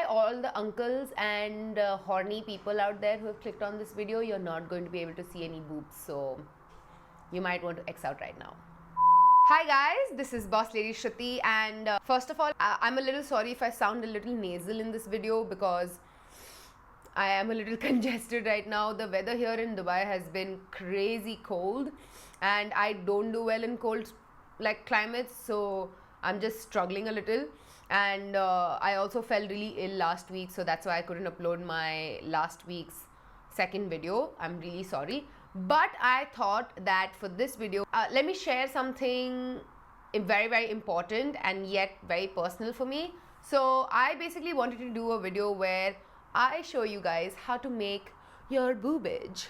all the uncles and horny people out there who have clicked on this video, you're not going to be able to see any boobs, so you might want to X out right now. Hi guys, this is Boss Lady Shruti, and first of all, I'm a little sorry if I sound a little nasal in this video because I am a little congested right now. The weather here in Dubai has been crazy cold, and I don't do well in cold like climates, so I'm just struggling a little. And I also felt really ill last week, so that's why I couldn't upload my last week's second video. I'm really sorry, but I thought that for this video, let me share something very important and yet very personal for me. So I basically wanted to do a video where I show you guys how to make your boobage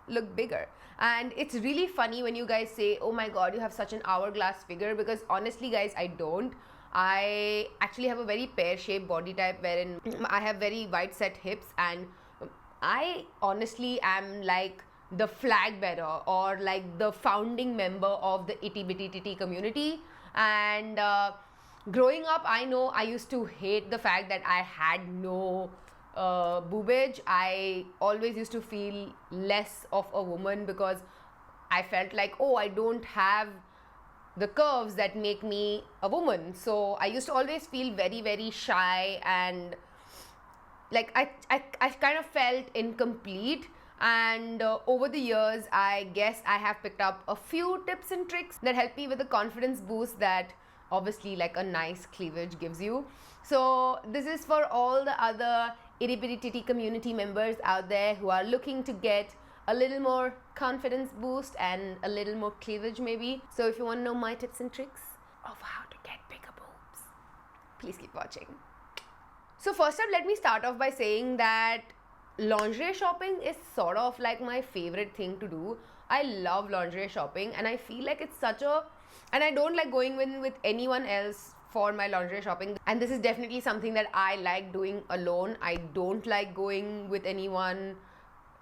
look bigger. And it's really funny when you guys say, oh my god, you have such an hourglass figure, because honestly guys, I don't. I actually have a very pear-shaped body type wherein I have very wide set hips, and I honestly am like the flag bearer or like the founding member of the itty bitty titty community. And growing up, I know I used to hate the fact that I had no boobage. I always used to feel less of a woman because I felt like, oh, I don't have the curves that make me a woman. So I used to always feel very shy, and like I kind of felt incomplete. And over the years, I guess I have picked up a few tips and tricks that help me with the confidence boost that obviously like a nice cleavage gives you. So this is for all the other itty bitty titty community members out there who are looking to get a little more confidence boost and a little more cleavage maybe. So if you want to know my tips and tricks of how to get bigger boobs, please keep watching. So first up, let me start off by saying that lingerie shopping is sort of like my favorite thing to do. I love lingerie shopping, and I feel like it's such a, and I don't like going with anyone else for my lingerie shopping. And this is definitely something that I like doing alone. I don't like going with anyone,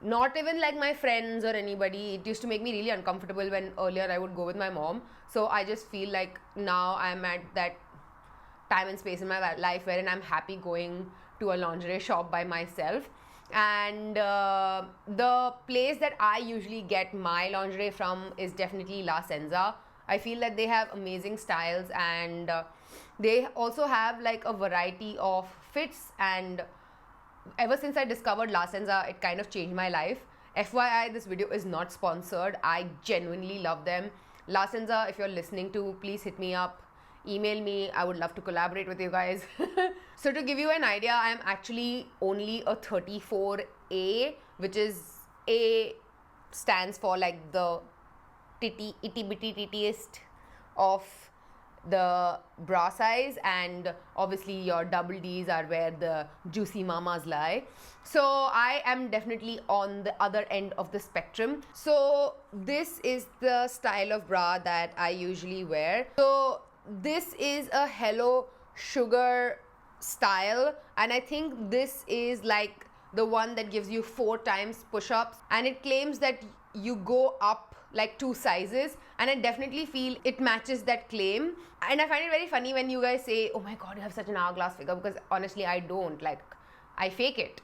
not even like my friends or anybody. It used to make me really uncomfortable when earlier I would go with my mom. So I just feel like now I'm at that time and space in my life wherein I'm happy going to a lingerie shop by myself. And the place that I usually get my lingerie from is definitely La Senza. I feel that they have amazing styles, and they also have like a variety of fits. And ever since I discovered La Senza, it kind of changed my life. FYI, this video is not sponsored. I genuinely love them. La Senza, if you're listening to, please hit me up. Email me. I would love to collaborate with you guys. So to give you an idea, I am actually only a 34A, which is A stands for like the itty bitty tittiest of the bra size, and obviously your double D's are where the juicy mamas lie. So I am definitely on the other end of the spectrum. So this is the style of bra that I usually wear. So this is a Hello Sugar style, and I think this is like the one that gives you 4 times push-ups, and it claims that you go up like 2 sizes, and I definitely feel it matches that claim. And I find it very funny when you guys say, oh my god, you have such an hourglass figure, because honestly I don't. Like, I fake it.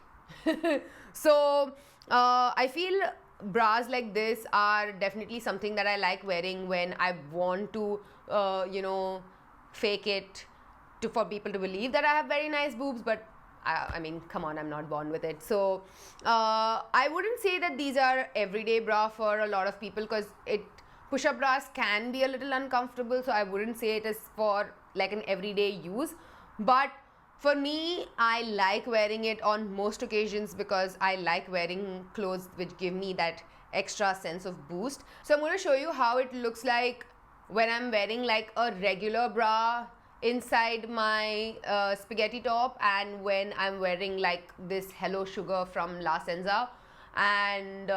So I feel bras like this are definitely something that I like wearing when I want to fake it for people to believe that I have very nice boobs. But I mean, come on, I'm not born with it. So I wouldn't say that these are everyday bra for a lot of people, because push-up bras can be a little uncomfortable. So I wouldn't say it is for like an everyday use. But for me, I like wearing it on most occasions because I like wearing clothes which give me that extra sense of boost. So I'm going to show you how it looks like when I'm wearing like a regular bra inside my spaghetti top, and when I'm wearing like this Hello Sugar from La Senza. And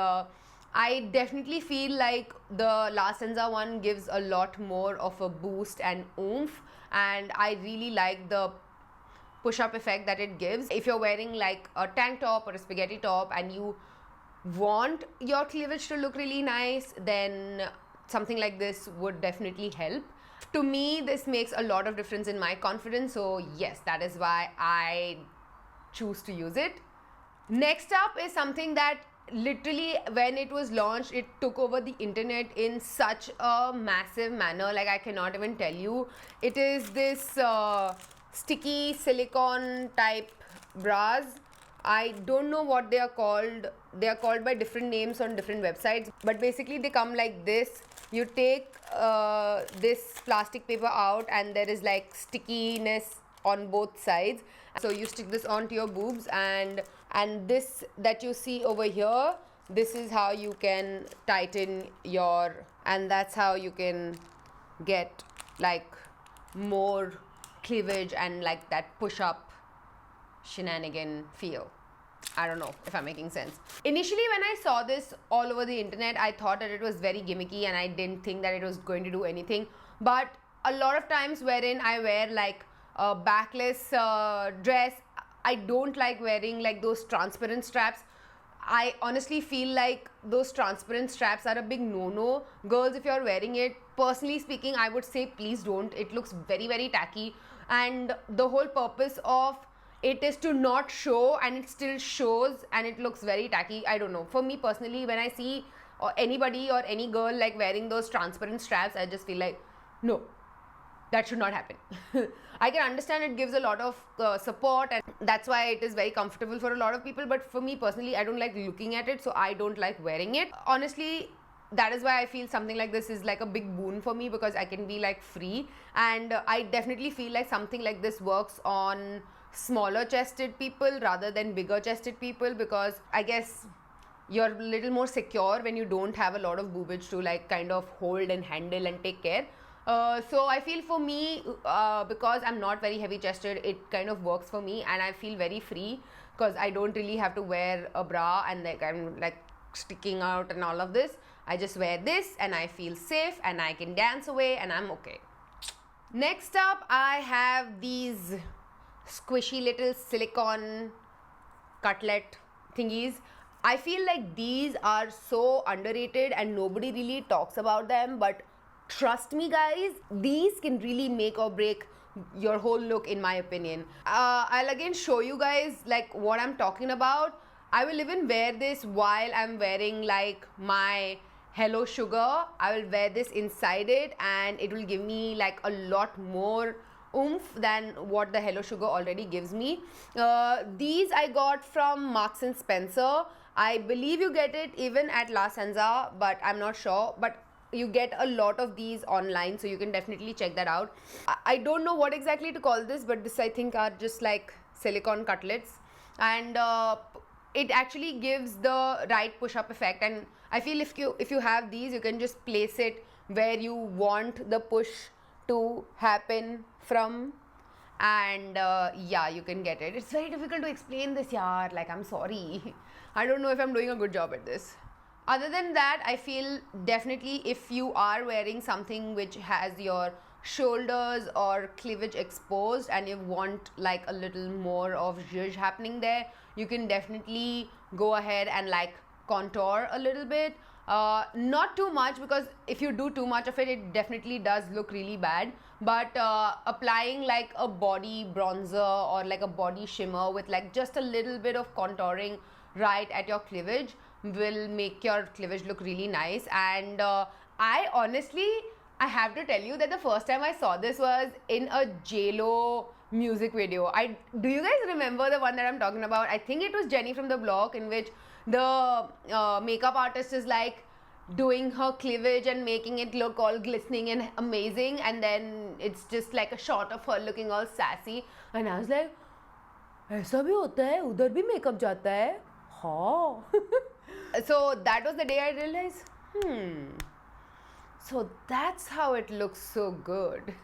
I definitely feel like the La Senza one gives a lot more of a boost and oomph, and I really like the push-up effect that it gives. If you're wearing like a tank top or a spaghetti top and you want your cleavage to look really nice, then something like this would definitely help. To me, this makes a lot of difference in my confidence. So yes, that is why I choose to use it. Next up is something that literally when it was launched, it took over the internet in such a massive manner, like I cannot even tell you. It is this sticky silicone type bras. I don't know what they are called. They are called by different names on different websites, but basically they come like this. You take this plastic paper out and there is like stickiness on both sides. So you stick this onto your boobs, and this that you see over here, this is how you can tighten your, and that's how you can get like more cleavage and like that push-up shenanigan feel. I don't know if I'm making sense. Initially, when I saw this all over the internet, I thought that it was very gimmicky and I didn't think that it was going to do anything. But a lot of times wherein I wear like a backless dress, I don't like wearing like those transparent straps. I honestly feel like those transparent straps are a big no-no. Girls, if you're wearing it, personally speaking, I would say please don't. It looks very, very tacky. And the whole purpose of it is to not show, and it still shows and it looks very tacky. I don't know. For me personally, when I see anybody or any girl like wearing those transparent straps, I just feel like, no, that should not happen. I can understand it gives a lot of support, and that's why it is very comfortable for a lot of people. But for me personally, I don't like looking at it, so I don't like wearing it. Honestly, that is why I feel something like this is like a big boon for me, because I can be like free. And I definitely feel like something like this works on smaller chested people rather than bigger chested people, because I guess you're a little more secure when you don't have a lot of boobage to like kind of hold and handle and take care. So I feel for me, because I'm not very heavy chested, it kind of works for me, and I feel very free because I don't really have to wear a bra and like I'm like sticking out and all of this. I just wear this and I feel safe and I can dance away and I'm okay. Next up, I have these squishy little silicone cutlet thingies. I feel like these are so underrated and nobody really talks about them, but trust me guys, these can really make or break your whole look in my opinion. I'll again show you guys like what I'm talking about. I will even wear this while I'm wearing like my Hello Sugar. I will wear this inside it and it will give me like a lot more oomph than what the Hello Sugar already gives me. These I got from Marks and Spencer. I believe you get it even at La Senza, but I'm not sure. But you get a lot of these online, so you can definitely check that out. I don't know what exactly to call this, but this I think are just like silicone cutlets, and it actually gives the right push-up effect. And I feel if you have these, you can just place it where you want the push to happen from, and yeah, you can get it. It's very difficult to explain this, yaar. Like, I'm sorry. I don't know if I'm doing a good job at this. Other than that, I feel definitely if you are wearing something which has your shoulders or cleavage exposed and you want like a little more of zhuzh happening there, you can definitely go ahead and like contour a little bit. Not too much, because if you do too much of it, it definitely does look really bad. But applying like a body bronzer or like a body shimmer with like just a little bit of contouring right at your cleavage will make your cleavage look really nice. And I honestly, I have to tell you that the first time I saw this was in a JLo music video. Do you guys remember the one that I'm talking about? I think it was Jenny from the Block, in which the makeup artist is like doing her cleavage and making it look all glistening and amazing, and then it's just like a shot of her looking all sassy, and I was like, ऐसा भी होता है, उधर भी makeup जाता है, हाँ. So that was the day I realized, so that's how it looks so good.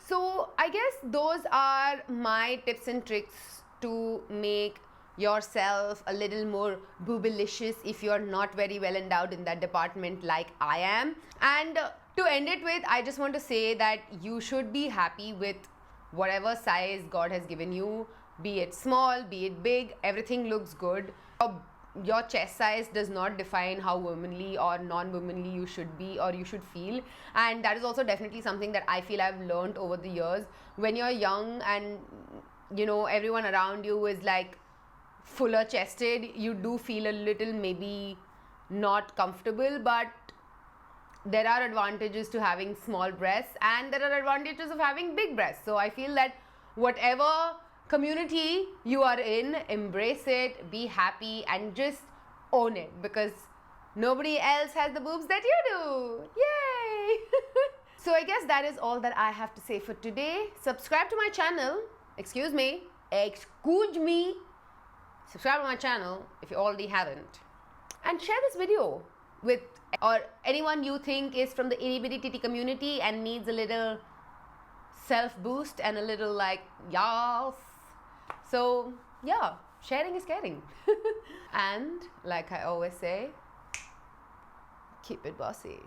So I guess those are my tips and tricks to make yourself a little more boobylicious if you're not very well endowed in that department like I am. And to end it with, I just want to say that you should be happy with whatever size God has given you, be it small, be it big, everything looks good. Your chest size does not define how womanly or non-womanly you should be or you should feel. And that is also definitely something that I feel I've learned over the years. When you're young and everyone around you is like fuller chested, you do feel a little maybe not comfortable. But there are advantages to having small breasts, and there are advantages of having big breasts. So I feel that whatever community you are in, embrace it, be happy, and just own it, because nobody else has the boobs that you do. Yay! So I guess that is all that I have to say for today. Subscribe to my channel. Excuse me. Subscribe to my channel if you already haven't. And share this video with or anyone you think is from the itty bitty titty community and needs a little self boost and a little like yas. So yeah, sharing is caring. And like I always say, keep it bossy.